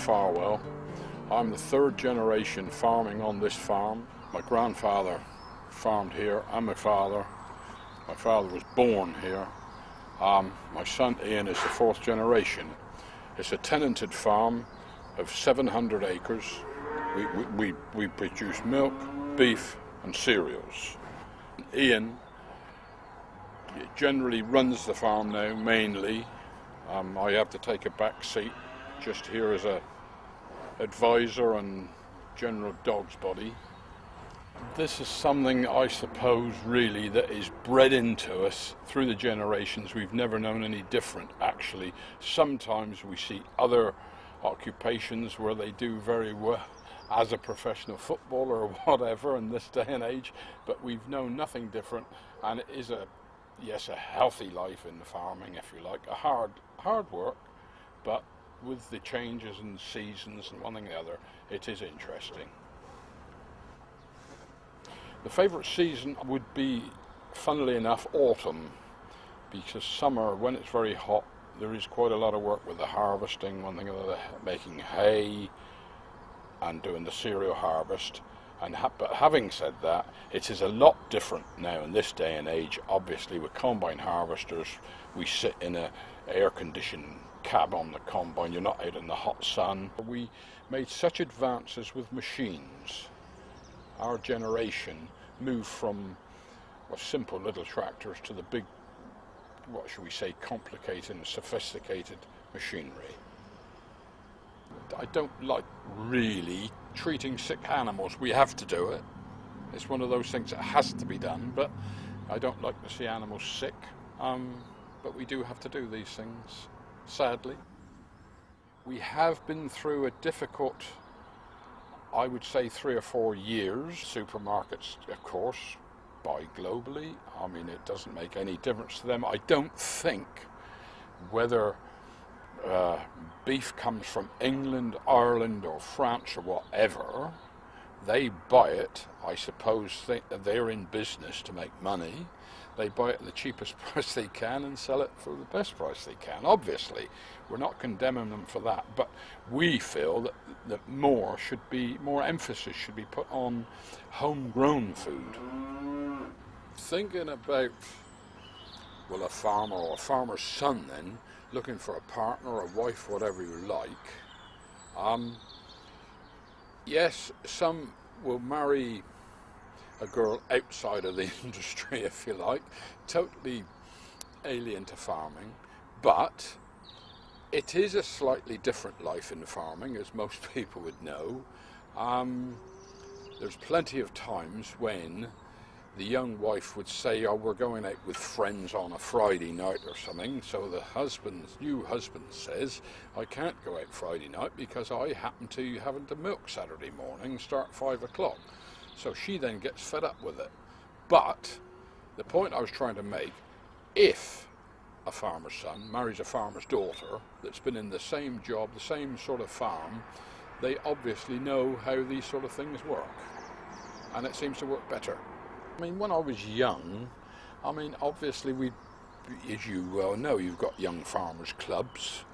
Farwell. I'm the third generation farming on this farm. My grandfather farmed here, and my father was born here. My son Ian is the fourth generation. It's a tenanted farm of 700 acres. We produce milk, beef and cereals. Ian generally runs the farm now, mainly. I have to take a back seat just here as a advisor and general dog's body. This is something, I suppose, really that is bred into us through the generations. We've never known any different, actually. Sometimes we see other occupations where they do very well as a professional footballer or whatever in this day and age, but we've known nothing different, and it is a healthy life in the farming, if you like. A hard work, but with the changes in seasons and one thing and the other, it is interesting. The favourite season would be, funnily enough, autumn, because summer, when it's very hot, there is quite a lot of work with the harvesting, one thing or another, making hay and doing the cereal harvest. But having said that, it is a lot different now in this day and age. Obviously, with combine harvesters, we sit in an air-conditioned cab on the combine. You're not out in the hot sun. We made such advances with machines. Our generation moved from simple little tractors to the big, what should we say, complicated and sophisticated machinery. I don't like really treating sick animals. We have to do it. It's one of those things that has to be done, but I don't like to see animals sick. But we do have to do these things, sadly. We have been through a difficult, I would say, 3 or 4 years. Supermarkets, of course, buy globally. I mean, it doesn't make any difference to them. I don't think whether beef comes from England, Ireland or France or whatever, they buy it. I suppose they're in business to make money. They buy it at the cheapest price they can and sell it for the best price they can. Obviously, we're not condemning them for that, but we feel that more emphasis should be put on homegrown food. Thinking about, well, a farmer or a farmer's son then, looking for a partner, a wife, whatever you like. Yes, some will marry a girl outside of the industry, if you like, totally alien to farming, but it is a slightly different life in farming, as most people would know. There's plenty of times when the young wife would say, oh, we're going out with friends on a Friday night or something, so the new husband says, I can't go out Friday night because I happen to having to milk Saturday morning, start 5 o'clock. So she then gets fed up with it. But the point I was trying to make, if a farmer's son marries a farmer's daughter that's been in the same job, the same sort of farm, they obviously know how these sort of things work. And it seems to work better. I mean, when I was young, I mean, obviously as you well know, you've got young farmers' clubs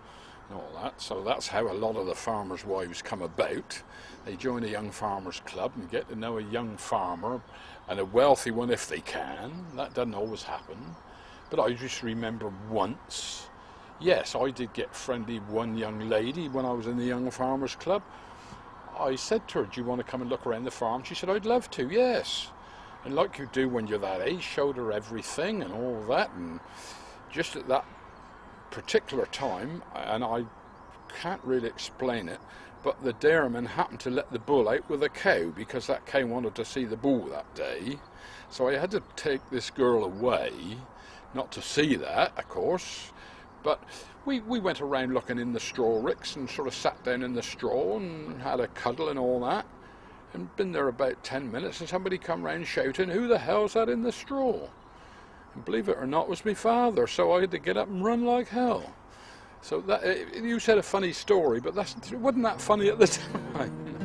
and all that, so that's how a lot of the farmers' wives come about. They join a young farmers' club and get to know a young farmer, and a wealthy one if they can. That doesn't always happen. But I just remember once, yes, I did get friendly with one young lady when I was in the young farmers' club. I said to her, do you want to come and look around the farm? She said, I'd love to, yes. And like you do when you're that age, showed her everything and all that, and just at that particular time, and I can't really explain it, but the dairyman happened to let the bull out with a cow because that cow wanted to see the bull that day. So I had to take this girl away, not to see that, of course, but we went around looking in the straw ricks and sort of sat down in the straw and had a cuddle and all that. And been there about 10 minutes and somebody come round shouting, who the hell's that in the straw? And believe it or not, it was my father, so I had to get up and run like hell. So that, you said a funny story, but wasn't that funny at the time?